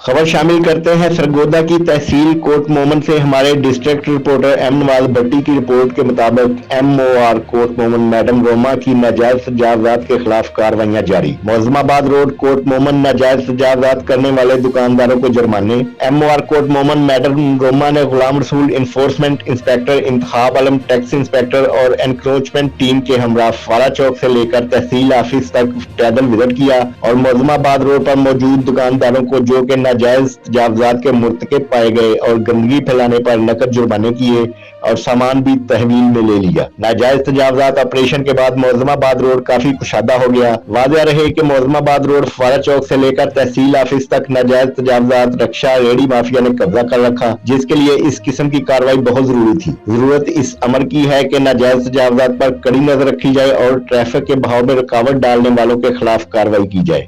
खबर शामिल करते हैं सरगोदा की तहसील कोट मोमन से। हमारे डिस्ट्रिक्ट रिपोर्टर एम नवाज भट्टी की रिपोर्ट के मुताबिक MOR कोट मोमन मैडम रोमा की नाजायज तजावजात के खिलाफ कार्रवाइयां जारी। मौजमाबाद रोड कोट मोमन नाजायज तजावजात करने वाले दुकानदारों को जुर्माने। MOR कोट मोमन मैडम रोमा ने गुलाम रसूल इन्फोर्समेंट इंस्पेक्टर, इंतखाब आलम टैक्स इंस्पेक्टर और एनक्रोचमेंट टीम के हमरा फारा चौक से लेकर तहसील ऑफिस तक पैदल विजिट किया और मौजमाबाद रोड पर मौजूद दुकानदारों को जो के नाजायज तजावजात के मुर्तकिब पाए गए और गंदगी फैलाने पर नकद जुर्माने किए और सामान भी तहवील में ले लिया। नाजायज तजावजात ऑपरेशन के बाद मौजमाबाद रोड काफी कुशादा हो गया। वाज़ेह रहे कि मौजमाबाद रोड फारा चौक से लेकर तहसील ऑफिस तक नाजायज तजावजात रक्षा रेडी माफिया ने कब्जा कर रखा, जिसके लिए इस किस्म की कार्रवाई बहुत जरूरी थी। जरूरत इस अमर की है कि नाजायज तजावजात पर कड़ी नजर रखी जाए और ट्रैफिक के बहाव में रुकावट डालने वालों के खिलाफ कार्रवाई की जाए।